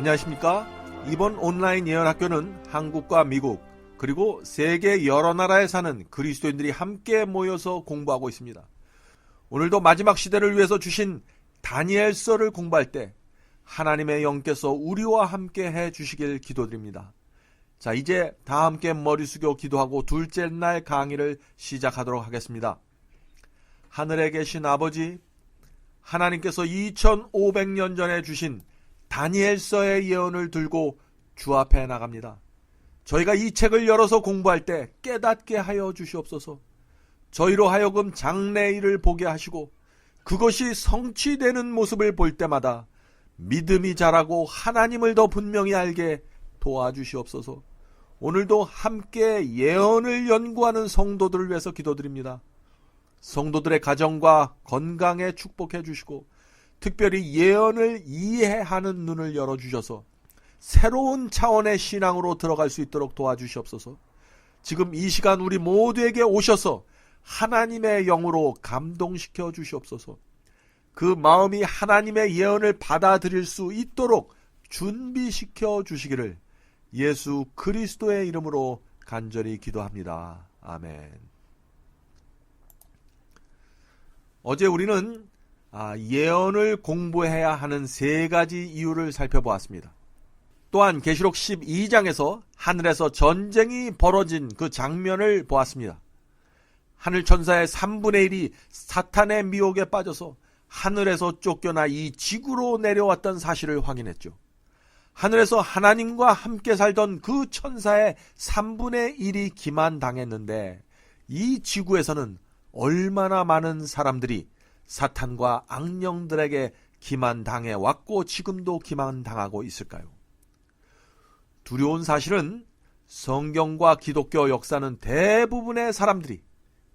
안녕하십니까? 이번 온라인 예언학교는 한국과 미국 그리고 세계 여러 나라에 사는 그리스도인들이 함께 모여서 공부하고 있습니다. 오늘도 마지막 시대를 위해서 주신 다니엘서를 공부할 때 하나님의 영께서 우리와 함께 해 주시길 기도드립니다. 자, 이제 다 함께 머리 숙여 기도하고 둘째 날 강의를 시작하도록 하겠습니다. 하늘에 계신 아버지, 하나님께서 2500년 전에 주신 다니엘서의 예언을 들고 주 앞에 나갑니다. 저희가 이 책을 열어서 공부할 때 깨닫게 하여 주시옵소서. 저희로 하여금 장래일을 보게 하시고 그것이 성취되는 모습을 볼 때마다 믿음이 자라고 하나님을 더 분명히 알게 도와주시옵소서. 오늘도 함께 예언을 연구하는 성도들을 위해서 기도드립니다. 성도들의 가정과 건강에 축복해 주시고 특별히 예언을 이해하는 눈을 열어주셔서 새로운 차원의 신앙으로 들어갈 수 있도록 도와주시옵소서. 지금 이 시간 우리 모두에게 오셔서 하나님의 영으로 감동시켜 주시옵소서. 그 마음이 하나님의 예언을 받아들일 수 있도록 준비시켜 주시기를 예수 그리스도의 이름으로 간절히 기도합니다. 아멘. 어제 우리는 예언을 공부해야 하는 세 가지 이유를 살펴보았습니다. 또한 계시록 12장에서 하늘에서 전쟁이 벌어진 그 장면을 보았습니다. 하늘 천사의 3분의 1이 사탄의 미혹에 빠져서 하늘에서 쫓겨나 이 지구로 내려왔던 사실을 확인했죠. 하늘에서 하나님과 함께 살던 그 천사의 3분의 1이 기만당했는데 이 지구에서는 얼마나 많은 사람들이 사탄과 악령들에게 기만당해 왔고 지금도 기만당하고 있을까요? 두려운 사실은 성경과 기독교 역사는 대부분의 사람들이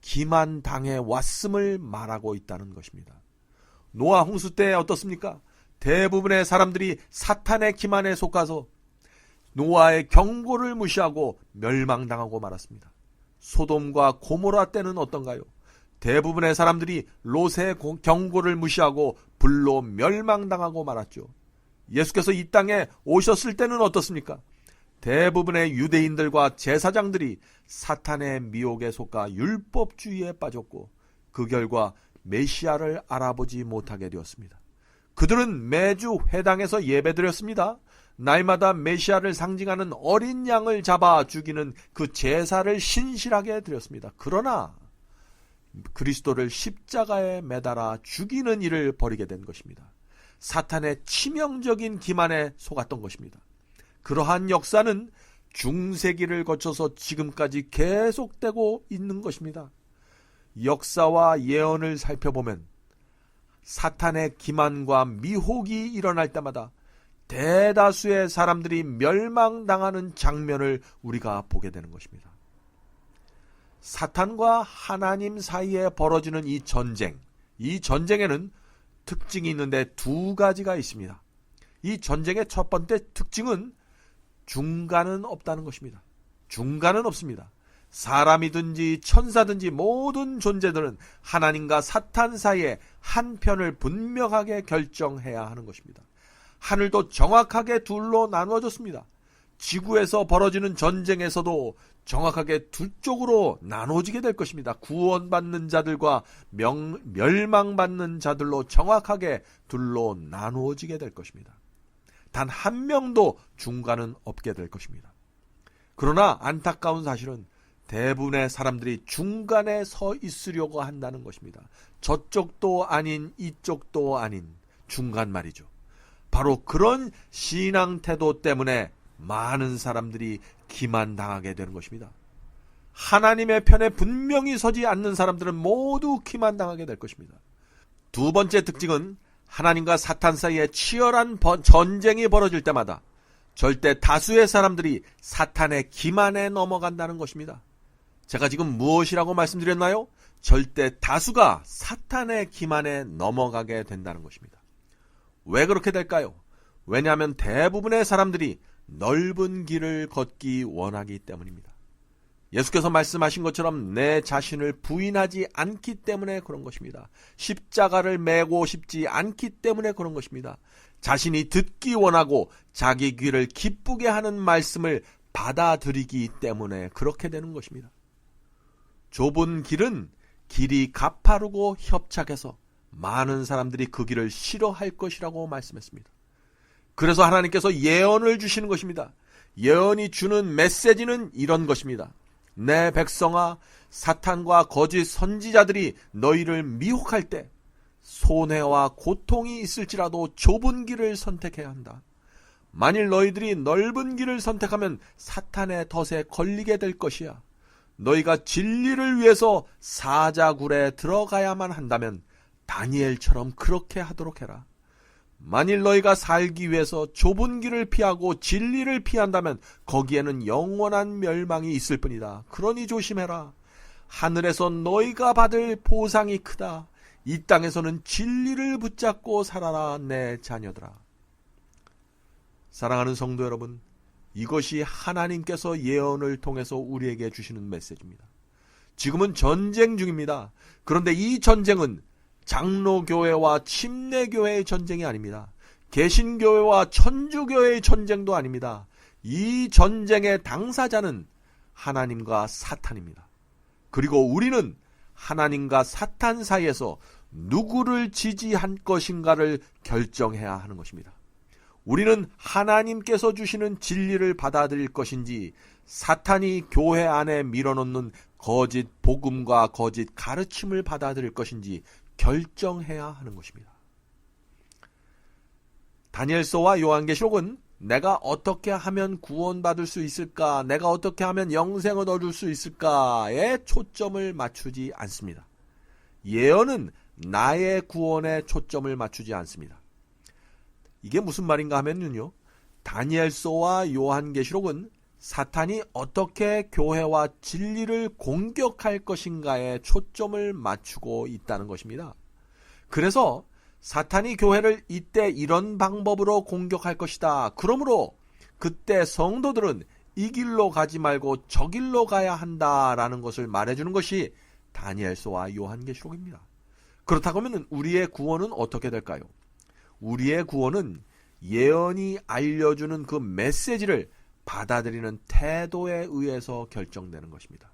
기만당해 왔음을 말하고 있다는 것입니다. 노아 홍수 때 어떻습니까? 대부분의 사람들이 사탄의 기만에 속아서 노아의 경고를 무시하고 멸망당하고 말았습니다. 소돔과 고모라 때는 어떤가요? 대부분의 사람들이 롯의 경고를 무시하고 불로 멸망당하고 말았죠. 예수께서 이 땅에 오셨을 때는 어떻습니까? 대부분의 유대인들과 제사장들이 사탄의 미혹에 속아 율법주의에 빠졌고 그 결과 메시아를 알아보지 못하게 되었습니다. 그들은 매주 회당에서 예배드렸습니다. 날마다 메시아를 상징하는 어린 양을 잡아 죽이는 그 제사를 신실하게 드렸습니다. 그러나 그리스도를 십자가에 매달아 죽이는 일을 벌이게 된 것입니다. 사탄의 치명적인 기만에 속았던 것입니다. 그러한 역사는 중세기를 거쳐서 지금까지 계속되고 있는 것입니다. 역사와 예언을 살펴보면 사탄의 기만과 미혹이 일어날 때마다 대다수의 사람들이 멸망당하는 장면을 우리가 보게 되는 것입니다. 사탄과 하나님 사이에 벌어지는 이 전쟁에는 특징이 있는데 두 가지가 있습니다. 이 전쟁의 첫 번째 특징은 중간은 없다는 것입니다. 중간은 없습니다. 사람이든지 천사든지 모든 존재들은 하나님과 사탄 사이에 한 편을 분명하게 결정해야 하는 것입니다. 하늘도 정확하게 둘로 나누어졌습니다. 지구에서 벌어지는 전쟁에서도 정확하게 두 쪽으로 나눠지게 될 것입니다. 구원받는 자들과 멸망받는 자들로 정확하게 둘로 나누어지게 될 것입니다. 단 한 명도 중간은 없게 될 것입니다. 그러나 안타까운 사실은 대부분의 사람들이 중간에 서 있으려고 한다는 것입니다. 저쪽도 아닌 이쪽도 아닌 중간 말이죠. 바로 그런 신앙 태도 때문에 많은 사람들이 기만당하게 되는 것입니다. 하나님의 편에 분명히 서지 않는 사람들은 모두 기만당하게 될 것입니다. 두 번째 특징은 하나님과 사탄 사이에 치열한 전쟁이 벌어질 때마다 절대 다수의 사람들이 사탄의 기만에 넘어간다는 것입니다. 제가 지금 무엇이라고 말씀드렸나요? 절대 다수가 사탄의 기만에 넘어가게 된다는 것입니다. 왜 그렇게 될까요? 왜냐하면 대부분의 사람들이 넓은 길을 걷기 원하기 때문입니다. 예수께서 말씀하신 것처럼 내 자신을 부인하지 않기 때문에 그런 것입니다. 십자가를 메고 싶지 않기 때문에 그런 것입니다. 자신이 듣기 원하고 자기 귀를 기쁘게 하는 말씀을 받아들이기 때문에 그렇게 되는 것입니다. 좁은 길은 길이 가파르고 협착해서 많은 사람들이 그 길을 싫어할 것이라고 말씀했습니다. 그래서 하나님께서 예언을 주시는 것입니다. 예언이 주는 메시지는 이런 것입니다. 내 백성아, 사탄과 거짓 선지자들이 너희를 미혹할 때 손해와 고통이 있을지라도 좁은 길을 선택해야 한다. 만일 너희들이 넓은 길을 선택하면 사탄의 덫에 걸리게 될 것이야. 너희가 진리를 위해서 사자굴에 들어가야만 한다면 다니엘처럼 그렇게 하도록 해라. 만일 너희가 살기 위해서 좁은 길을 피하고 진리를 피한다면 거기에는 영원한 멸망이 있을 뿐이다. 그러니 조심해라. 하늘에서 너희가 받을 보상이 크다. 이 땅에서는 진리를 붙잡고 살아라, 내 자녀들아. 사랑하는 성도 여러분, 이것이 하나님께서 예언을 통해서 우리에게 주시는 메시지입니다. 지금은 전쟁 중입니다. 그런데 이 전쟁은 장로교회와 침례교회의 전쟁이 아닙니다. 개신교회와 천주교회의 전쟁도 아닙니다. 이 전쟁의 당사자는 하나님과 사탄입니다. 그리고 우리는 하나님과 사탄 사이에서 누구를 지지할 것인가를 결정해야 하는 것입니다. 우리는 하나님께서 주시는 진리를 받아들일 것인지 사탄이 교회 안에 밀어넣는 거짓 복음과 거짓 가르침을 받아들일 것인지 결정해야 하는 것입니다. 다니엘서와 요한계시록은 내가 어떻게 하면 구원받을 수 있을까, 내가 어떻게 하면 영생을 얻을 수 있을까에 초점을 맞추지 않습니다. 예언은 나의 구원에 초점을 맞추지 않습니다. 이게 무슨 말인가 하면요, 다니엘서와 요한계시록은 사탄이 어떻게 교회와 진리를 공격할 것인가에 초점을 맞추고 있다는 것입니다. 그래서 사탄이 교회를 이때 이런 방법으로 공격할 것이다. 그러므로 그때 성도들은 이 길로 가지 말고 저 길로 가야 한다라는 것을 말해주는 것이 다니엘서와 요한계시록입니다. 그렇다고 하면 우리의 구원은 어떻게 될까요? 우리의 구원은 예언이 알려주는 그 메시지를 받아들이는 태도에 의해서 결정되는 것입니다.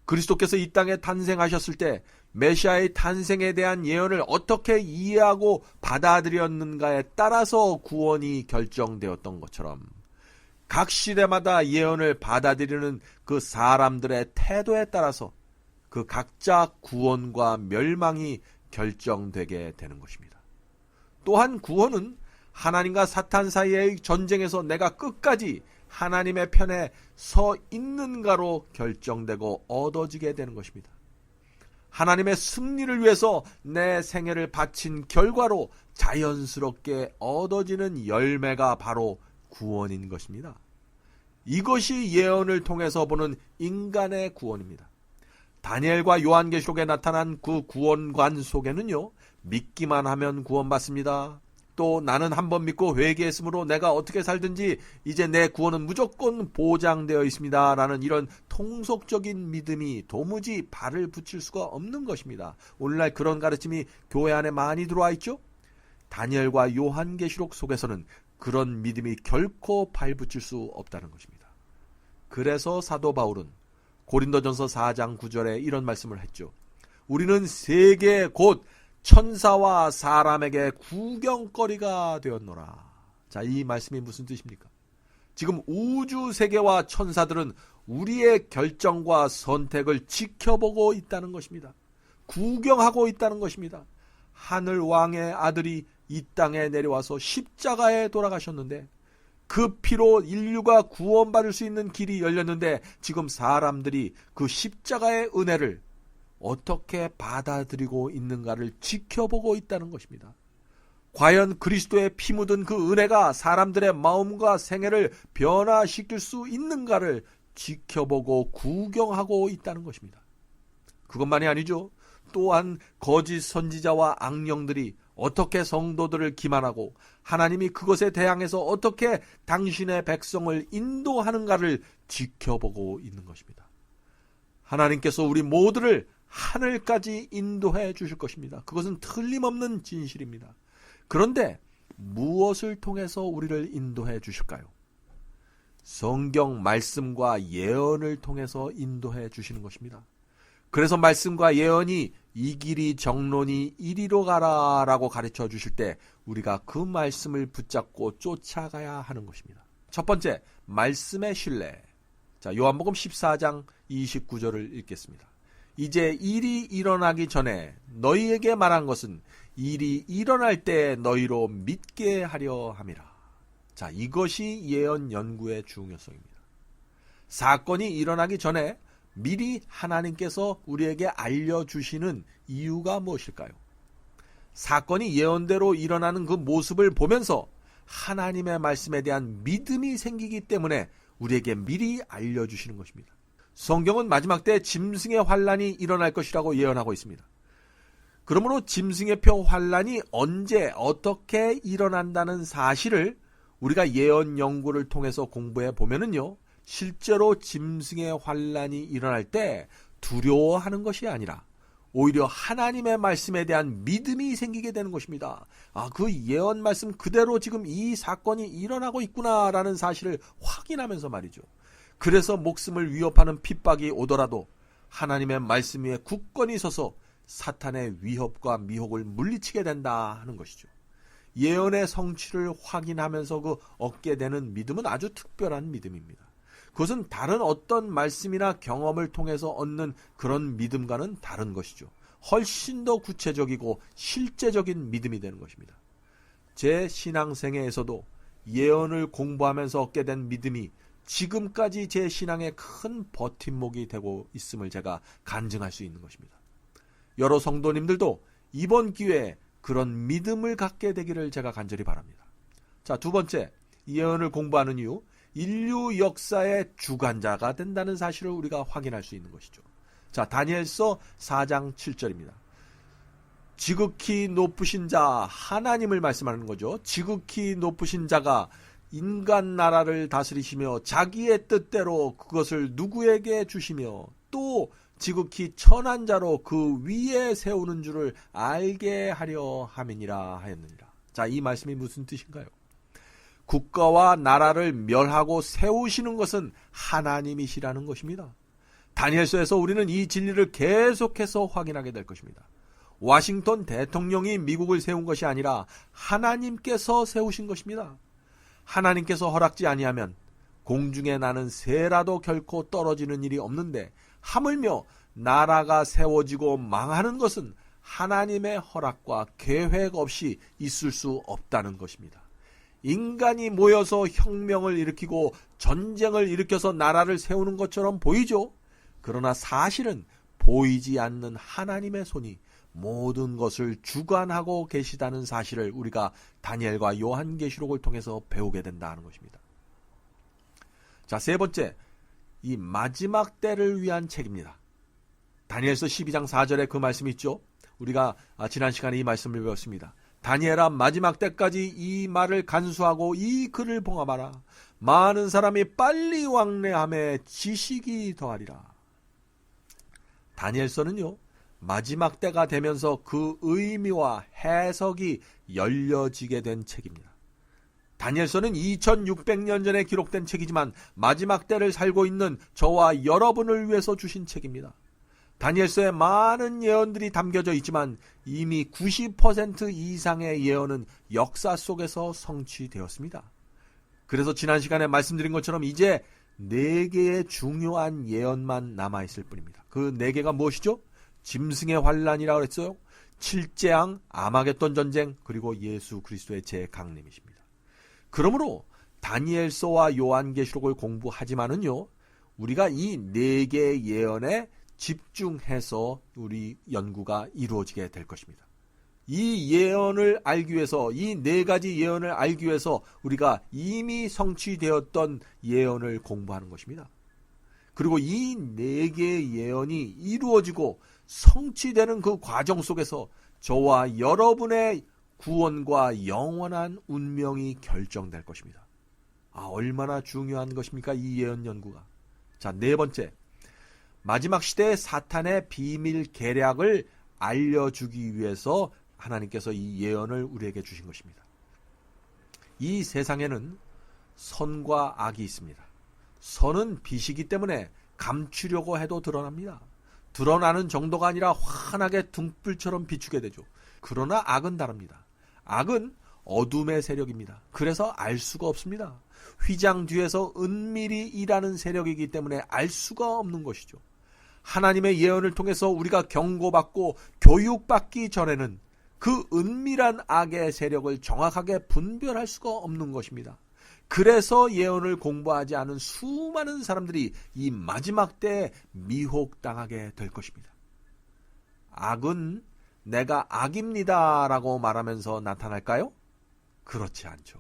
그리스도께서 이 땅에 탄생하셨을 때 메시아의 탄생에 대한 예언을 어떻게 이해하고 받아들였는가에 따라서 구원이 결정되었던 것처럼 각 시대마다 예언을 받아들이는 그 사람들의 태도에 따라서 그 각자 구원과 멸망이 결정되게 되는 것입니다. 또한 구원은 하나님과 사탄 사이의 전쟁에서 내가 끝까지 하나님의 편에 서 있는가로 결정되고 얻어지게 되는 것입니다. 하나님의 승리를 위해서 내 생애를 바친 결과로 자연스럽게 얻어지는 열매가 바로 구원인 것입니다. 이것이 예언을 통해서 보는 인간의 구원입니다. 다니엘과 요한계시록에 나타난 그 구원관 속에는요, 믿기만 하면 구원받습니다. 또 나는 한번 믿고 회개했으므로 내가 어떻게 살든지 이제 내 구원은 무조건 보장되어 있습니다. 라는 이런 통속적인 믿음이 도무지 발을 붙일 수가 없는 것입니다. 오늘날 그런 가르침이 교회 안에 많이 들어와 있죠? 다니엘과 요한계시록 속에서는 그런 믿음이 결코 발붙일 수 없다는 것입니다. 그래서 사도 바울은 고린도전서 4장 9절에 이런 말씀을 했죠. 우리는 세계 곧 천사와 사람에게 구경거리가 되었노라. 자, 이 말씀이 무슨 뜻입니까? 지금 우주 세계와 천사들은 우리의 결정과 선택을 지켜보고 있다는 것입니다. 구경하고 있다는 것입니다. 하늘 왕의 아들이 이 땅에 내려와서 십자가에 돌아가셨는데 그 피로 인류가 구원받을 수 있는 길이 열렸는데 지금 사람들이 그 십자가의 은혜를 어떻게 받아들이고 있는가를 지켜보고 있다는 것입니다. 과연 그리스도의 피 묻은 그 은혜가 사람들의 마음과 생애를 변화시킬 수 있는가를 지켜보고 구경하고 있다는 것입니다. 그것만이 아니죠. 또한 거짓 선지자와 악령들이 어떻게 성도들을 기만하고 하나님이 그것에 대항해서 어떻게 당신의 백성을 인도하는가를 지켜보고 있는 것입니다. 하나님께서 우리 모두를 하늘까지 인도해 주실 것입니다. 그것은 틀림없는 진실입니다. 그런데 무엇을 통해서 우리를 인도해 주실까요? 성경 말씀과 예언을 통해서 인도해 주시는 것입니다. 그래서 말씀과 예언이 이 길이 정론이 이리로 가라 라고 가르쳐 주실 때 우리가 그 말씀을 붙잡고 쫓아가야 하는 것입니다. 첫 번째, 말씀의 신뢰. 자, 요한복음 14장 29절을 읽겠습니다. 이제 일이 일어나기 전에 너희에게 말한 것은 일이 일어날 때 너희로 믿게 하려 함이라. 자, 이것이 예언 연구의 중요성입니다. 사건이 일어나기 전에 미리 하나님께서 우리에게 알려주시는 이유가 무엇일까요? 사건이 예언대로 일어나는 그 모습을 보면서 하나님의 말씀에 대한 믿음이 생기기 때문에 우리에게 미리 알려주시는 것입니다. 성경은 마지막 때 짐승의 환란이 일어날 것이라고 예언하고 있습니다. 그러므로 짐승의 표 환란이 언제 어떻게 일어난다는 사실을 우리가 예언 연구를 통해서 공부해 보면은요, 실제로 짐승의 환란이 일어날 때 두려워하는 것이 아니라 오히려 하나님의 말씀에 대한 믿음이 생기게 되는 것입니다. 아, 그 예언 말씀 그대로 지금 이 사건이 일어나고 있구나라는 사실을 확인하면서 말이죠. 그래서 목숨을 위협하는 핍박이 오더라도 하나님의 말씀 위에 굳건히 서서 사탄의 위협과 미혹을 물리치게 된다 하는 것이죠. 예언의 성취를 확인하면서 그 얻게 되는 믿음은 아주 특별한 믿음입니다. 그것은 다른 어떤 말씀이나 경험을 통해서 얻는 그런 믿음과는 다른 것이죠. 훨씬 더 구체적이고 실제적인 믿음이 되는 것입니다. 제 신앙생애에서도 예언을 공부하면서 얻게 된 믿음이 지금까지 제 신앙의 큰 버팀목이 되고 있음을 제가 간증할 수 있는 것입니다. 여러 성도님들도 이번 기회에 그런 믿음을 갖게 되기를 제가 간절히 바랍니다. 자, 두 번째, 예언을 공부하는 이유, 인류 역사의 주관자가 된다는 사실을 우리가 확인할 수 있는 것이죠. 자, 다니엘서 4장 7절입니다. 지극히 높으신 자, 하나님을 말씀하는 거죠. 지극히 높으신 자가 인간 나라를 다스리시며 자기의 뜻대로 그것을 누구에게 주시며 또 지극히 천한 자로 그 위에 세우는 줄을 알게 하려 함이니라 하였느니라. 자, 이 말씀이 무슨 뜻인가요? 국가와 나라를 멸하고 세우시는 것은 하나님이시라는 것입니다. 다니엘서에서 우리는 이 진리를 계속해서 확인하게 될 것입니다. 워싱턴 대통령이 미국을 세운 것이 아니라 하나님께서 세우신 것입니다. 하나님께서 허락지 아니하면 공중에 나는 새라도 결코 떨어지는 일이 없는데 하물며 나라가 세워지고 망하는 것은 하나님의 허락과 계획 없이 있을 수 없다는 것입니다. 인간이 모여서 혁명을 일으키고 전쟁을 일으켜서 나라를 세우는 것처럼 보이죠. 그러나 사실은 보이지 않는 하나님의 손이 모든 것을 주관하고 계시다는 사실을 우리가 다니엘과 요한계시록을 통해서 배우게 된다는 것입니다. 자, 세 번째, 이 마지막 때를 위한 책입니다. 다니엘서 12장 4절에 그 말씀이 있죠. 우리가 지난 시간에 이 말씀을 배웠습니다. 다니엘아, 마지막 때까지 이 말을 간수하고 이 글을 봉함하라. 많은 사람이 빨리 왕래함에 지식이 더하리라. 다니엘서는요, 마지막 때가 되면서 그 의미와 해석이 열려지게 된 책입니다. 다니엘서는 2600년 전에 기록된 책이지만 마지막 때를 살고 있는 저와 여러분을 위해서 주신 책입니다. 다니엘서에 많은 예언들이 담겨져 있지만 이미 90% 이상의 예언은 역사 속에서 성취되었습니다. 그래서 지난 시간에 말씀드린 것처럼 이제 4개의 중요한 예언만 남아있을 뿐입니다. 그 4개가 무엇이죠? 짐승의 환란이라고 했어요. 7재앙, 아마겟돈 전쟁, 그리고 예수 그리스도의 재강림이십니다. 그러므로 다니엘서와 요한계시록을 공부하지만은요, 우리가 이 4개의 예언에 집중해서 우리 연구가 이루어지게 될 것입니다. 이 예언을 알기 위해서, 이 4가지 예언을 알기 위해서 우리가 이미 성취되었던 예언을 공부하는 것입니다. 그리고 이 4개의 예언이 이루어지고 성취되는 그 과정 속에서 저와 여러분의 구원과 영원한 운명이 결정될 것입니다. 얼마나 중요한 것입니까? 이 예언 연구가. 자, 4번째. 마지막 시대의 사탄의 비밀 계략을 알려주기 위해서 하나님께서 이 예언을 우리에게 주신 것입니다. 이 세상에는 선과 악이 있습니다. 선은 빛이기 때문에 감추려고 해도 드러납니다. 드러나는 정도가 아니라 환하게 등불처럼 비추게 되죠. 그러나 악은 다릅니다. 악은 어둠의 세력입니다. 그래서 알 수가 없습니다. 휘장 뒤에서 은밀히 일하는 세력이기 때문에 알 수가 없는 것이죠. 하나님의 예언을 통해서 우리가 경고받고 교육받기 전에는 그 은밀한 악의 세력을 정확하게 분별할 수가 없는 것입니다. 그래서 예언을 공부하지 않은 수많은 사람들이 이 마지막 때에 미혹당하게 될 것입니다. 악은 내가 악입니다 라고 말하면서 나타날까요? 그렇지 않죠.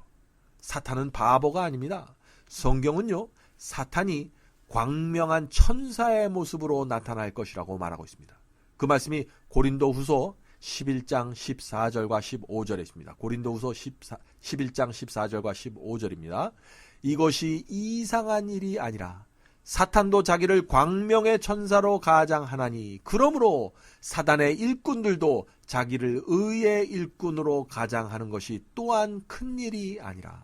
사탄은 바보가 아닙니다. 성경은요, 사탄이 광명한 천사의 모습으로 나타날 것이라고 말하고 있습니다. 그 말씀이 고린도후서 11장 14절과 15절에 있습니다. 고린도후서 11장 14절과 15절입니다. 이것이 이상한 일이 아니라 사탄도 자기를 광명의 천사로 가장하나니 그러므로 사단의 일꾼들도 자기를 의의 일꾼으로 가장하는 것이 또한 큰 일이 아니라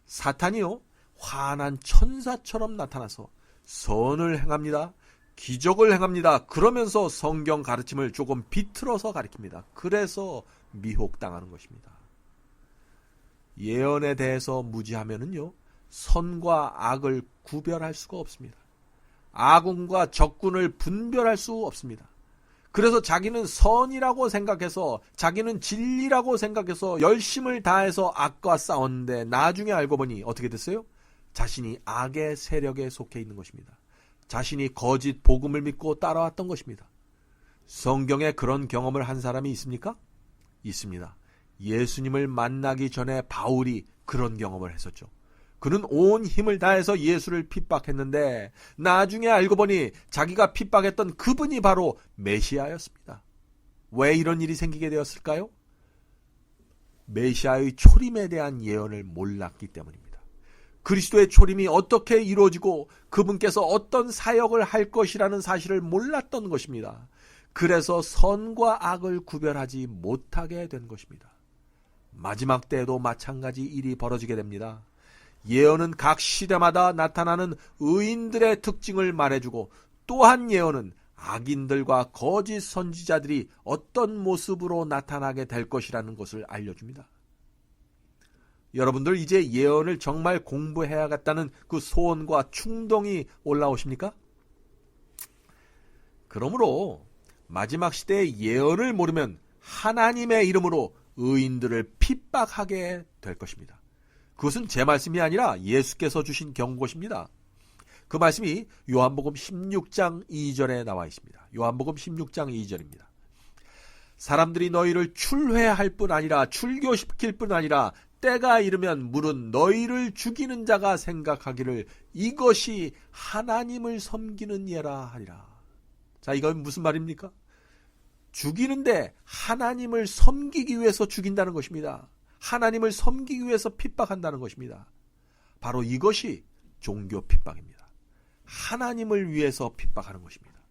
사탄이요 환한 천사처럼 나타나서 선을 행합니다. 기적을 행합니다. 그러면서 성경 가르침을 조금 비틀어서 가르칩니다. 그래서 미혹당하는 것입니다. 예언에 대해서 무지하면은요, 선과 악을 구별할 수가 없습니다. 아군과 적군을 분별할 수 없습니다. 그래서 자기는 선이라고 생각해서, 자기는 진리라고 생각해서 열심을 다해서 악과 싸웠는데 나중에 알고 보니 어떻게 됐어요? 자신이 악의 세력에 속해 있는 것입니다. 자신이 거짓 복음을 믿고 따라왔던 것입니다. 성경에 그런 경험을 한 사람이 있습니까? 있습니다. 예수님을 만나기 전에 바울이 그런 경험을 했었죠. 그는 온 힘을 다해서 예수를 핍박했는데 나중에 알고 보니 자기가 핍박했던 그분이 바로 메시아였습니다. 왜 이런 일이 생기게 되었을까요? 메시아의 초림에 대한 예언을 몰랐기 때문입니다. 그리스도의 초림이 어떻게 이루어지고 그분께서 어떤 사역을 할 것이라는 사실을 몰랐던 것입니다. 그래서 선과 악을 구별하지 못하게 된 것입니다. 마지막 때에도 마찬가지 일이 벌어지게 됩니다. 예언은 각 시대마다 나타나는 의인들의 특징을 말해주고 또한 예언은 악인들과 거짓 선지자들이 어떤 모습으로 나타나게 될 것이라는 것을 알려줍니다. 여러분들 이제 예언을 정말 공부해야겠다는 그 소원과 충동이 올라오십니까? 그러므로 마지막 시대의 예언을 모르면 하나님의 이름으로 의인들을 핍박하게 될 것입니다. 그것은 제 말씀이 아니라 예수께서 주신 경고십니다. 그 말씀이 요한복음 16장 2절에 나와 있습니다. 요한복음 16장 2절입니다. 사람들이 너희를 출회할 뿐 아니라 출교시킬 뿐 아니라 때가 이르면 물은 너희를 죽이는 자가 생각하기를 이것이 하나님을 섬기는 예라 하리라. 자, 이건 무슨 말입니까? 죽이는데 하나님을 섬기기 위해서 죽인다는 것입니다. 하나님을 섬기기 위해서 핍박한다는 것입니다. 바로 이것이 종교 핍박입니다. 하나님을 위해서 핍박하는 것입니다.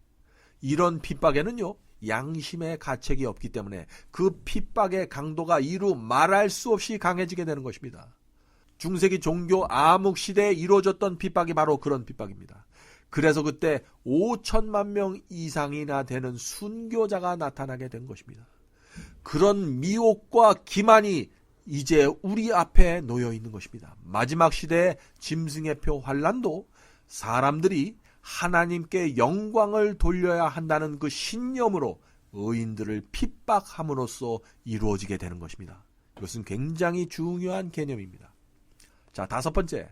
이런 핍박에는요, 양심의 가책이 없기 때문에 그 핍박의 강도가 이루 말할 수 없이 강해지게 되는 것입니다. 중세기 종교 암흑 시대에 이루어졌던 핍박이 바로 그런 핍박입니다. 그래서 그때 5천만 명 이상이나 되는 순교자가 나타나게 된 것입니다. 그런 미혹과 기만이 이제 우리 앞에 놓여 있는 것입니다. 마지막 시대의 짐승의 표 환란도 사람들이 하나님께 영광을 돌려야 한다는 그 신념으로 의인들을 핍박함으로써 이루어지게 되는 것입니다. 이것은 굉장히 중요한 개념입니다. 자, 다섯 번째,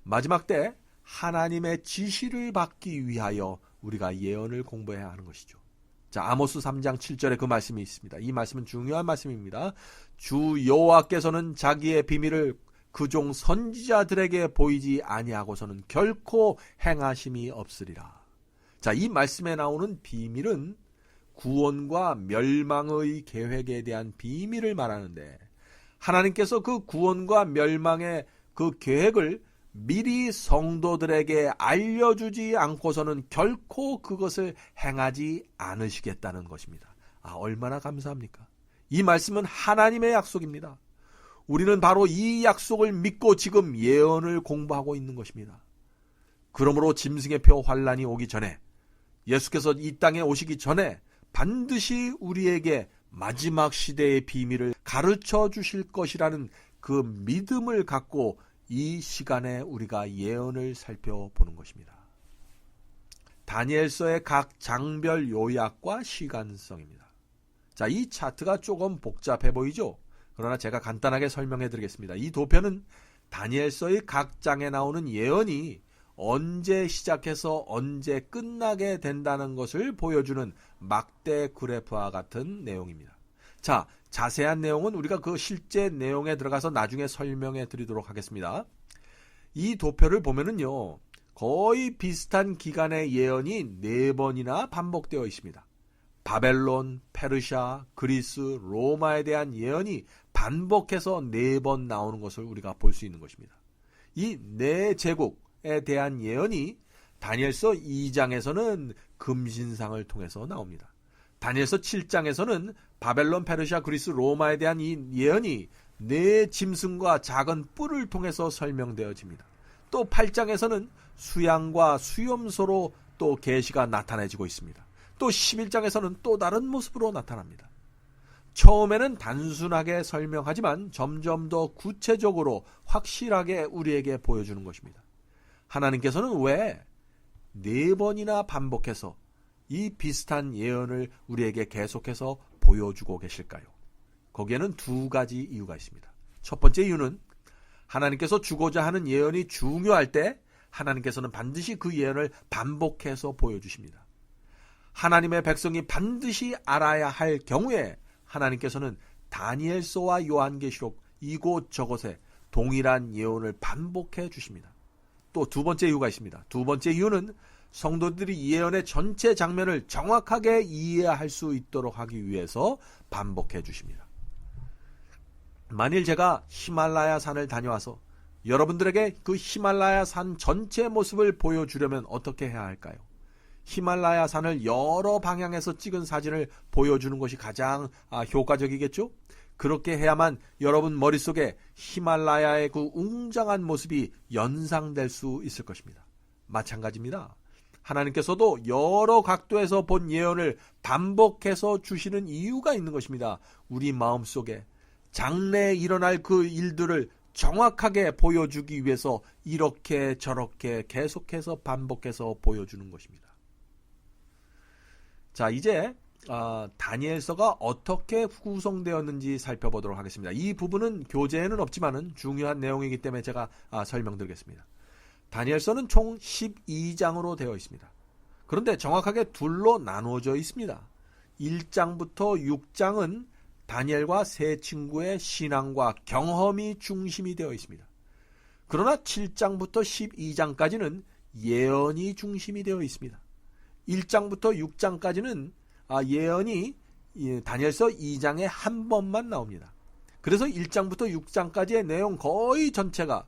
마지막 때 하나님의 지시를 받기 위하여 우리가 예언을 공부해야 하는 것이죠. 자, 아모스 3장 7절에 그 말씀이 있습니다. 이 말씀은 중요한 말씀입니다. 주 여호와께서는 자기의 비밀을 그종 선지자들에게 보이지 아니하고서는 결코 행하심이 없으리라. 자, 이 말씀에 나오는 비밀은 구원과 멸망의 계획에 대한 비밀을 말하는데 하나님께서 그 구원과 멸망의 그 계획을 미리 성도들에게 알려주지 않고서는 결코 그것을 행하지 않으시겠다는 것입니다. 얼마나 감사합니까? 이 말씀은 하나님의 약속입니다. 우리는 바로 이 약속을 믿고 지금 예언을 공부하고 있는 것입니다. 그러므로 짐승의 표 환란이 오기 전에, 예수께서 이 땅에 오시기 전에 반드시 우리에게 마지막 시대의 비밀을 가르쳐 주실 것이라는 그 믿음을 갖고 이 시간에 우리가 예언을 살펴보는 것입니다. 다니엘서의 각 장별 요약과 시간성입니다. 자, 이 차트가 조금 복잡해 보이죠? 그러나 제가 간단하게 설명해 드리겠습니다. 이 도표는 다니엘서의 각 장에 나오는 예언이 언제 시작해서 언제 끝나게 된다는 것을 보여주는 막대 그래프와 같은 내용입니다. 자, 자세한 내용은 우리가 그 실제 내용에 들어가서 나중에 설명해 드리도록 하겠습니다. 이 도표를 보면은요, 거의 비슷한 기간의 예언이 4번이나 반복되어 있습니다. 바벨론, 페르시아, 그리스, 로마에 대한 예언이 반복해서 4번 나오는 것을 우리가 볼 수 있는 것입니다. 이 4제국에 대한 예언이 다니엘서 2장에서는 금신상을 통해서 나옵니다. 다니엘서 7장에서는 바벨론, 페르시아, 그리스, 로마에 대한 이 예언이 4짐승과 작은 뿔을 통해서 설명되어집니다. 또 8장에서는 수양과 수염소로 또 계시가 나타내지고 있습니다. 또 11장에서는 또 다른 모습으로 나타납니다. 처음에는 단순하게 설명하지만 점점 더 구체적으로 확실하게 우리에게 보여주는 것입니다. 하나님께서는 왜 4번이나 반복해서 이 비슷한 예언을 우리에게 계속해서 보여주고 계실까요? 거기에는 2가지 이유가 있습니다. 첫 번째 이유는 하나님께서 주고자 하는 예언이 중요할 때 하나님께서는 반드시 그 예언을 반복해서 보여주십니다. 하나님의 백성이 반드시 알아야 할 경우에 하나님께서는 다니엘서와 요한계시록 이곳저곳에 동일한 예언을 반복해 주십니다. 또 2번째 이유가 있습니다. 2번째 이유는 성도들이 예언의 전체 장면을 정확하게 이해할 수 있도록 하기 위해서 반복해 주십니다. 만일 제가 히말라야 산을 다녀와서 여러분들에게 그 히말라야 산 전체 모습을 보여주려면 어떻게 해야 할까요? 히말라야 산을 여러 방향에서 찍은 사진을 보여주는 것이 가장 효과적이겠죠? 그렇게 해야만 여러분 머릿속에 히말라야의 그 웅장한 모습이 연상될 수 있을 것입니다. 마찬가지입니다. 하나님께서도 여러 각도에서 본 예언을 반복해서 주시는 이유가 있는 것입니다. 우리 마음속에 장래에 일어날 그 일들을 정확하게 보여주기 위해서 이렇게 저렇게 계속해서 반복해서 보여주는 것입니다. 자, 이제 다니엘서가 어떻게 구성되었는지 살펴보도록 하겠습니다. 이 부분은 교재에는 없지만은 중요한 내용이기 때문에 제가 설명드리겠습니다. 다니엘서는 총 12장으로 되어 있습니다. 그런데 정확하게 둘로 나누어져 있습니다. 1장부터 6장은 다니엘과 세 친구의 신앙과 경험이 중심이 되어 있습니다. 그러나 7장부터 12장까지는 예언이 중심이 되어 있습니다. 1장부터 6장까지는 예언이 다니엘서 2장에 한 번만 나옵니다. 그래서 1장부터 6장까지의 내용 거의 전체가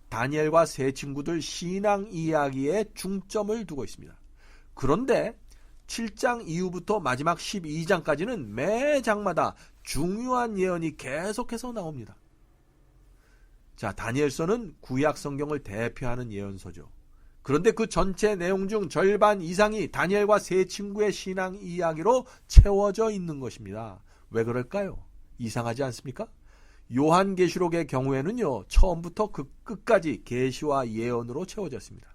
다니엘과 세 친구들 신앙 이야기에 중점을 두고 있습니다. 그런데 7장 이후부터 마지막 12장까지는 매 장마다 중요한 예언이 계속해서 나옵니다. 자, 다니엘서는 구약 성경을 대표하는 예언서죠. 그런데 그 전체 내용 중 절반 이상이 다니엘과 세 친구의 신앙 이야기로 채워져 있는 것입니다. 왜 그럴까요? 이상하지 않습니까? 요한계시록의 경우에는요, 처음부터 그 끝까지 계시와 예언으로 채워졌습니다.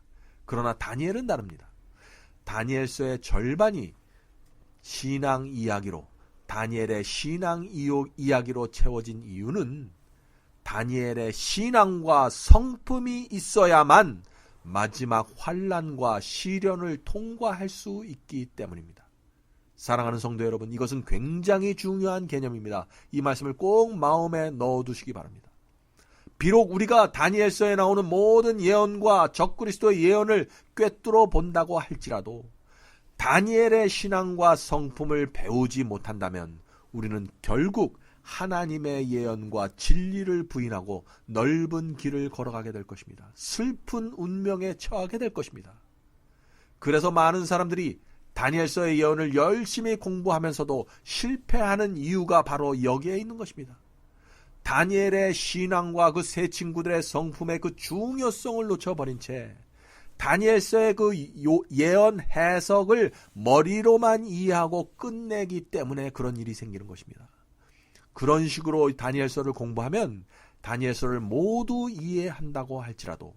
그러나 다니엘은 다릅니다. 다니엘서의 절반이 신앙 이야기로, 다니엘의 신앙 이야기로 채워진 이유는 다니엘의 신앙과 성품이 있어야만 마지막 환난과 시련을 통과할 수 있기 때문입니다. 사랑하는 성도 여러분, 이것은 굉장히 중요한 개념입니다. 이 말씀을 꼭 마음에 넣어두시기 바랍니다. 비록 우리가 다니엘서에 나오는 모든 예언과 적그리스도의 예언을 꿰뚫어 본다고 할지라도 다니엘의 신앙과 성품을 배우지 못한다면 우리는 결국 하나님의 예언과 진리를 부인하고 넓은 길을 걸어가게 될 것입니다. 슬픈 운명에 처하게 될 것입니다. 그래서 많은 사람들이 다니엘서의 예언을 열심히 공부하면서도 실패하는 이유가 바로 여기에 있는 것입니다. 다니엘의 신앙과 그 세 친구들의 성품의 그 중요성을 놓쳐버린 채 다니엘서의 그 예언 해석을 머리로만 이해하고 끝내기 때문에 그런 일이 생기는 것입니다. 그런 식으로 다니엘서를 공부하면 다니엘서를 모두 이해한다고 할지라도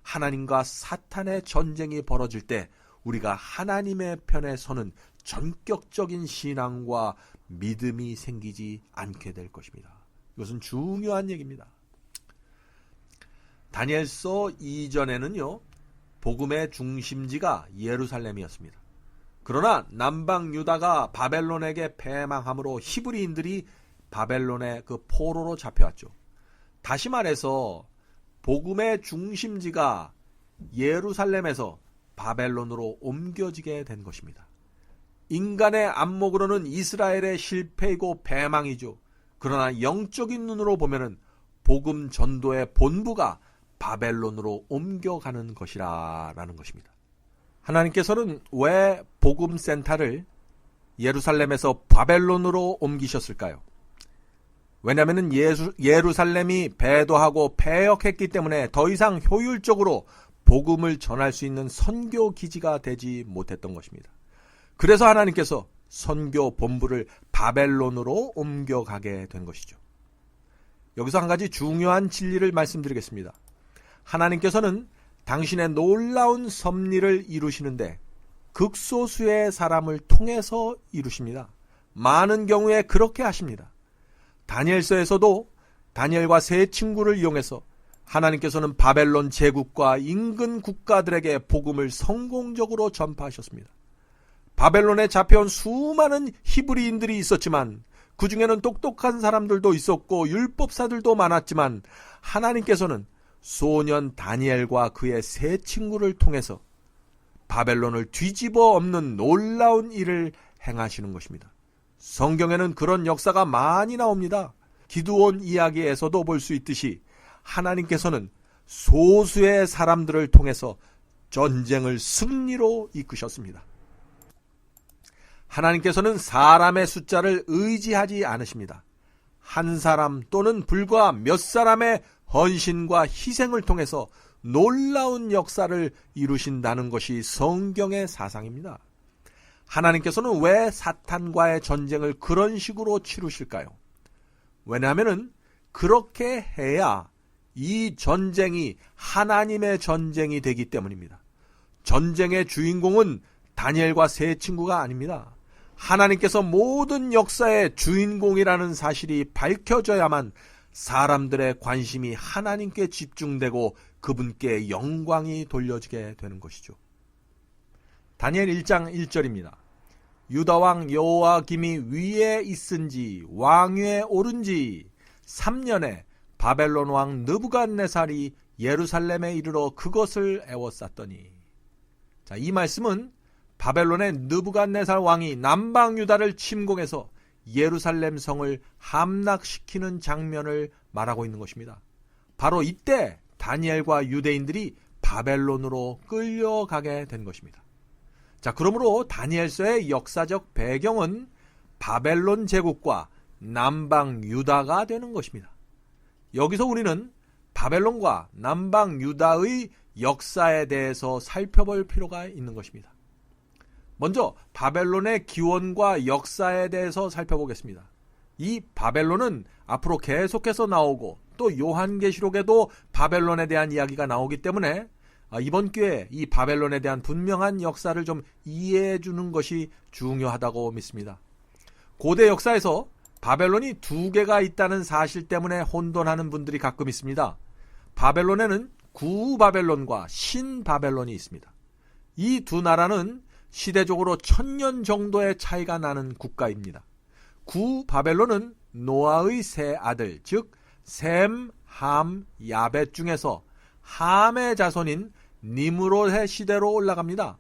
하나님과 사탄의 전쟁이 벌어질 때 우리가 하나님의 편에 서는 전격적인 신앙과 믿음이 생기지 않게 될 것입니다. 이것은 중요한 얘기입니다. 다니엘서 이전에는요, 복음의 중심지가 예루살렘이었습니다. 그러나 남방 유다가 바벨론에게 패망함으로 히브리인들이 바벨론의 그 포로로 잡혀왔죠. 다시 말해서 복음의 중심지가 예루살렘에서 바벨론으로 옮겨지게 된 것입니다. 인간의 안목으로는 이스라엘의 실패이고 패망이죠. 그러나 영적인 눈으로 보면은 복음 전도의 본부가 바벨론으로 옮겨가는 것이라는 것입니다. 하나님께서는 왜 복음 센터를 예루살렘에서 바벨론으로 옮기셨을까요? 왜냐하면 예루살렘이 배도하고 패역했기 때문에 더 이상 효율적으로 복음을 전할 수 있는 선교 기지가 되지 못했던 것입니다. 그래서 하나님께서 선교 본부를 바벨론으로 옮겨가게 된 것이죠. 여기서 한 가지 중요한 진리를 말씀드리겠습니다. 하나님께서는 당신의 놀라운 섭리를 이루시는데 극소수의 사람을 통해서 이루십니다. 많은 경우에 그렇게 하십니다. 다니엘서에서도 다니엘과 세 친구를 이용해서 하나님께서는 바벨론 제국과 인근 국가들에게 복음을 성공적으로 전파하셨습니다. 바벨론에 잡혀온 수많은 히브리인들이 있었지만 그 중에는 똑똑한 사람들도 있었고 율법사들도 많았지만 하나님께서는 소년 다니엘과 그의 세 친구를 통해서 바벨론을 뒤집어 엎는 놀라운 일을 행하시는 것입니다. 성경에는 그런 역사가 많이 나옵니다. 기드온 이야기에서도 볼 수 있듯이 하나님께서는 소수의 사람들을 통해서 전쟁을 승리로 이끄셨습니다. 하나님께서는 사람의 숫자를 의지하지 않으십니다. 한 사람 또는 불과 몇 사람의 헌신과 희생을 통해서 놀라운 역사를 이루신다는 것이 성경의 사상입니다. 하나님께서는 왜 사탄과의 전쟁을 그런 식으로 치르실까요? 왜냐하면 그렇게 해야 이 전쟁이 하나님의 전쟁이 되기 때문입니다. 전쟁의 주인공은 다니엘과 세 친구가 아닙니다. 하나님께서 모든 역사의 주인공이라는 사실이 밝혀져야만 사람들의 관심이 하나님께 집중되고 그분께 영광이 돌려지게 되는 것이죠. 다니엘 1장 1절입니다. 유다왕 여호야김이 위에 있은지 왕위에 오른지 3년에 바벨론 왕 느부갓네살이 예루살렘에 이르러 그것을 에워쌌더니. 자, 이 말씀은 바벨론의 느부갓네살 왕이 남방 유다를 침공해서 예루살렘 성을 함락시키는 장면을 말하고 있는 것입니다. 바로 이때 다니엘과 유대인들이 바벨론으로 끌려가게 된 것입니다. 자, 그러므로 다니엘서의 역사적 배경은 바벨론 제국과 남방 유다가 되는 것입니다. 여기서 우리는 바벨론과 남방 유다의 역사에 대해서 살펴볼 필요가 있는 것입니다. 먼저 바벨론의 기원과 역사에 대해서 살펴보겠습니다. 이 바벨론은 앞으로 계속해서 나오고 또 요한계시록에도 바벨론에 대한 이야기가 나오기 때문에 이번 기회에 이 바벨론에 대한 분명한 역사를 좀 이해해 주는 것이 중요하다고 믿습니다. 고대 역사에서 바벨론이 두 개가 있다는 사실 때문에 혼돈하는 분들이 가끔 있습니다. 바벨론에는 구바벨론과 신바벨론이 있습니다. 이 두 나라는 시대적으로 1000년 정도의 차이가 나는 국가입니다. 구바벨론은 노아의 세 아들, 즉 셈, 함, 야벳 중에서 함의 자손인 니므롯의 시대로 올라갑니다.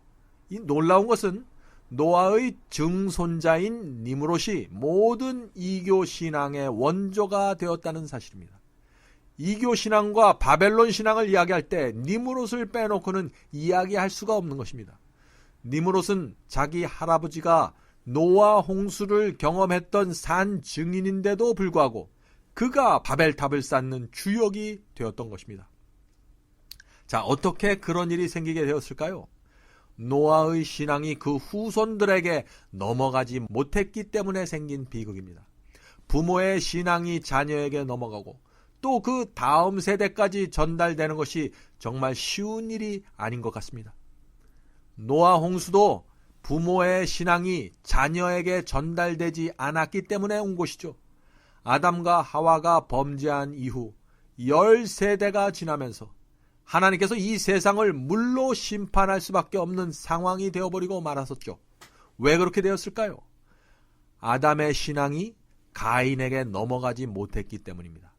이 놀라운 것은 노아의 증손자인 니므롯이 모든 이교 신앙의 원조가 되었다는 사실입니다. 이교 신앙과 바벨론 신앙을 이야기할 때 니므롯을 빼놓고는 이야기할 수가 없는 것입니다. 니므롯은 자기 할아버지가 노아 홍수를 경험했던 산 증인인데도 불구하고 그가 바벨탑을 쌓는 주역이 되었던 것입니다. 자, 어떻게 그런 일이 생기게 되었을까요? 노아의 신앙이 그 후손들에게 넘어가지 못했기 때문에 생긴 비극입니다. 부모의 신앙이 자녀에게 넘어가고 또 그 다음 세대까지 전달되는 것이 정말 쉬운 일이 아닌 것 같습니다. 노아 홍수도 부모의 신앙이 자녀에게 전달되지 않았기 때문에 온 것이죠. 아담과 하와가 범죄한 이후 10세대가 지나면서 하나님께서 이 세상을 물로 심판할 수밖에 없는 상황이 되어버리고 말았었죠. 왜 그렇게 되었을까요? 아담의 신앙이 가인에게 넘어가지 못했기 때문입니다.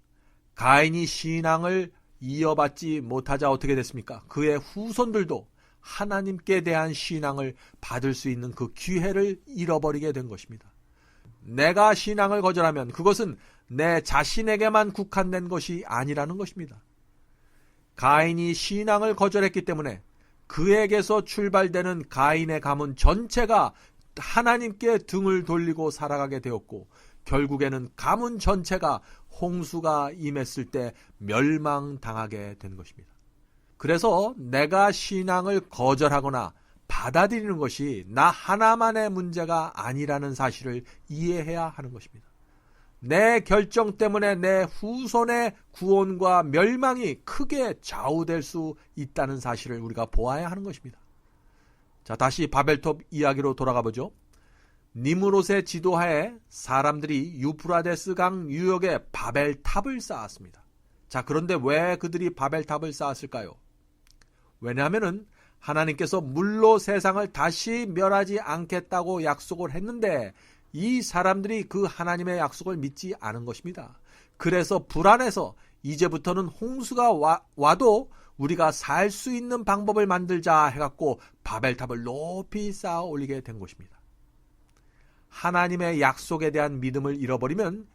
가인이 신앙을 이어받지 못하자 어떻게 됐습니까? 그의 후손들도 하나님께 대한 신앙을 받을 수 있는 그 기회를 잃어버리게 된 것입니다. 내가 신앙을 거절하면 그것은 내 자신에게만 국한된 것이 아니라는 것입니다. 가인이 신앙을 거절했기 때문에 그에게서 출발되는 가인의 가문 전체가 하나님께 등을 돌리고 살아가게 되었고 결국에는 가문 전체가 홍수가 임했을 때 멸망당하게 된 것입니다. 그래서 내가 신앙을 거절하거나 받아들이는 것이 나 하나만의 문제가 아니라는 사실을 이해해야 하는 것입니다. 내 결정 때문에 내 후손의 구원과 멸망이 크게 좌우될 수 있다는 사실을 우리가 보아야 하는 것입니다. 자, 다시 바벨탑 이야기로 돌아가 보죠. 니므롯의 지도하에 사람들이 유프라데스 강 유역에 바벨탑을 쌓았습니다. 자, 그런데 왜 그들이 바벨탑을 쌓았을까요? 왜냐하면 하나님께서 물로 세상을 다시 멸하지 않겠다고 약속을 했는데 이 사람들이 그 하나님의 약속을 믿지 않은 것입니다. 그래서 불안해서 이제부터는 홍수가 와도 우리가 살 수 있는 방법을 만들자 해갖고 바벨탑을 높이 쌓아 올리게 된 것입니다. 하나님의 약속에 대한 믿음을 잃어버리면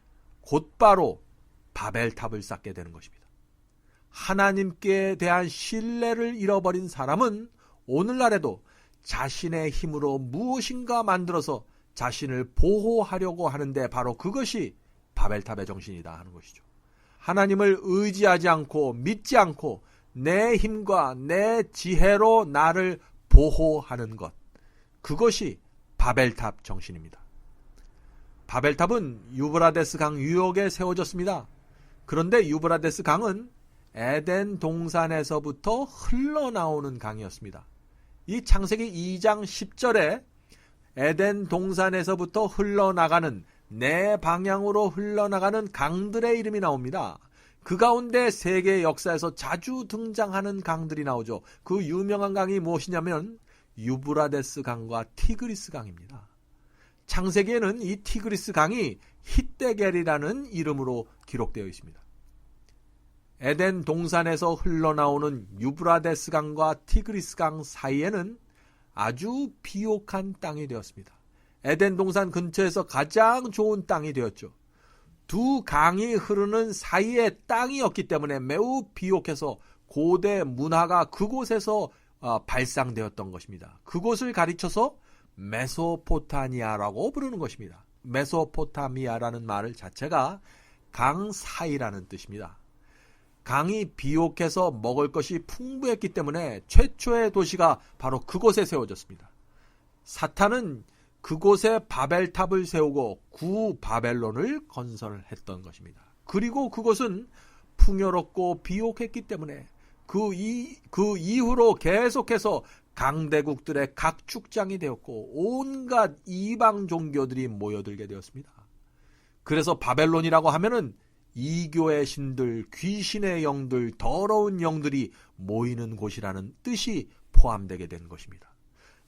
곧바로 바벨탑을 쌓게 되는 것입니다. 하나님께 대한 신뢰를 잃어버린 사람은 오늘날에도 자신의 힘으로 무엇인가 만들어서 자신을 보호하려고 하는데 바로 그것이 바벨탑의 정신이다 하는 것이죠. 하나님을 의지하지 않고 믿지 않고 내 힘과 내 지혜로 나를 보호하는 것, 그것이 바벨탑 정신입니다. 바벨탑은 유브라데스 강 유역에 세워졌습니다. 그런데 유브라데스 강은 에덴 동산에서부터 흘러나오는 강이었습니다. 이 창세기 2장 10절에 에덴 동산에서부터 흘러나가는 네 방향으로 흘러나가는 강들의 이름이 나옵니다. 그 가운데 세계 역사에서 자주 등장하는 강들이 나오죠. 그 유명한 강이 무엇이냐면 유브라데스 강과 티그리스 강입니다. 창세기에는 이 티그리스 강이 hitdegel이라는 이름으로 기록되어 있습니다. 에덴 동산에서 흘러나오는 유브라데스 강과 티그리스 강 사이에는 아주 비옥한 땅이 되었습니다. 에덴 동산 근처에서 가장 좋은 땅이 되었죠. 두 강이 흐르는 사이에 땅이었기 때문에 매우 비옥해서 고대 문화가 그곳에서 발상되었던 것입니다. 그곳을 가리쳐서 메소포타미아라고 부르는 것입니다. 메소포타미아라는 말 자체가 강 사이라는 뜻입니다. 강이 비옥해서 먹을 것이 풍부했기 때문에 최초의 도시가 바로 그곳에 세워졌습니다. 사탄은 그곳에 바벨탑을 세우고 구 바벨론을 건설했던 것입니다. 그리고 그곳은 풍요롭고 비옥했기 때문에 그 이후로 계속해서 강대국들의 각축장이 되었고 온갖 이방 종교들이 모여들게 되었습니다. 그래서 바벨론이라고 하면은 이교의 신들, 귀신의 영들, 더러운 영들이 모이는 곳이라는 뜻이 포함되게 된 것입니다.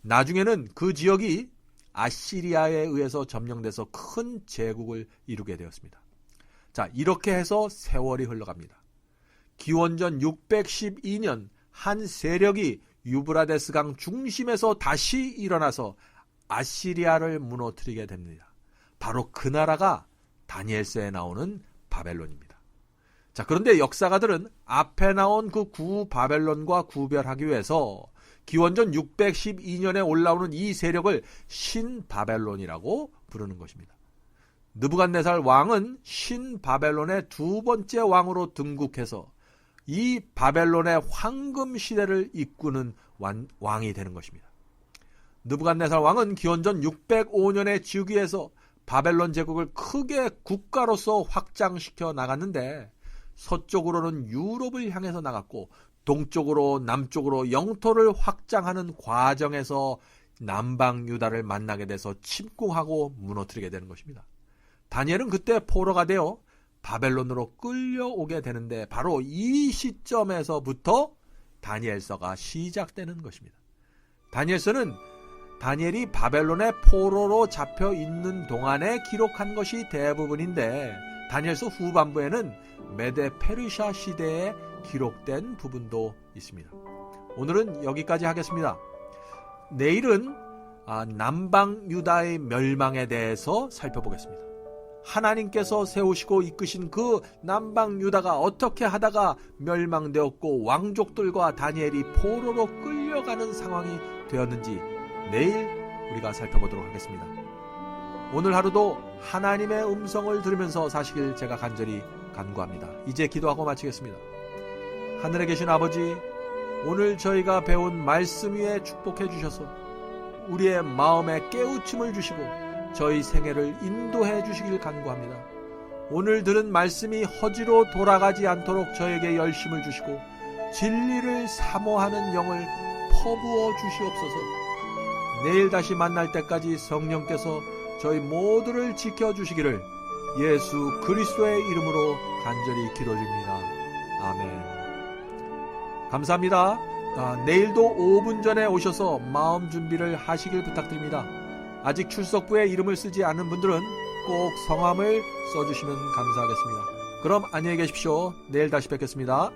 나중에는 그 지역이 아시리아에 의해서 점령돼서 큰 제국을 이루게 되었습니다. 자, 이렇게 해서 세월이 흘러갑니다. 기원전 612년 한 세력이 유브라데스 강 중심에서 다시 일어나서 아시리아를 무너뜨리게 됩니다. 바로 그 나라가 다니엘서에 나오는 바벨론입니다. 자, 그런데 역사가들은 앞에 나온 그 구바벨론과 구별하기 위해서 기원전 612년에 올라오는 이 세력을 신바벨론이라고 부르는 것입니다. 느부갓네살 왕은 신바벨론의 두 번째 왕으로 등극해서 이 바벨론의 황금 시대를 이끄는 왕이 되는 것입니다. 느부갓네살 왕은 기원전 605년에 즉위해서 바벨론 제국을 크게 국가로서 확장시켜 나갔는데 서쪽으로는 유럽을 향해서 나갔고 동쪽으로 남쪽으로 영토를 확장하는 과정에서 남방 유다를 만나게 돼서 침공하고 무너뜨리게 되는 것입니다. 다니엘은 그때 포로가 되어 바벨론으로 끌려오게 되는데 바로 이 시점에서부터 다니엘서가 시작되는 것입니다. 다니엘서는 다니엘이 바벨론의 포로로 잡혀 있는 동안에 기록한 것이 대부분인데 다니엘서 후반부에는 메데 페르시아 시대에 기록된 부분도 있습니다. 오늘은 여기까지 하겠습니다. 내일은 남방 유다의 멸망에 대해서 살펴보겠습니다. 하나님께서 세우시고 이끄신 그 남방 유다가 어떻게 하다가 멸망되었고 왕족들과 다니엘이 포로로 끌려가는 상황이 되었는지 내일 우리가 살펴보도록 하겠습니다. 오늘 하루도 하나님의 음성을 들으면서 사시길 제가 간절히 간구합니다. 이제 기도하고 마치겠습니다. 하늘에 계신 아버지, 오늘 저희가 배운 말씀 위에 축복해 주셔서 우리의 마음에 깨우침을 주시고 저희 생애를 인도해 주시길 간구합니다. 오늘 들은 말씀이 허지로 돌아가지 않도록 저에게 열심을 주시고 진리를 사모하는 영을 퍼부어 주시옵소서. 내일 다시 만날 때까지 성령께서 저희 모두를 지켜주시기를 예수 그리스도의 이름으로 간절히 기도드립니다. 아멘. 감사합니다. 내일도 5분 전에 오셔서 마음 준비를 하시길 부탁드립니다. 아직 출석부에 이름을 쓰지 않은 분들은 꼭 성함을 써주시면 감사하겠습니다. 그럼 안녕히 계십시오. 내일 다시 뵙겠습니다.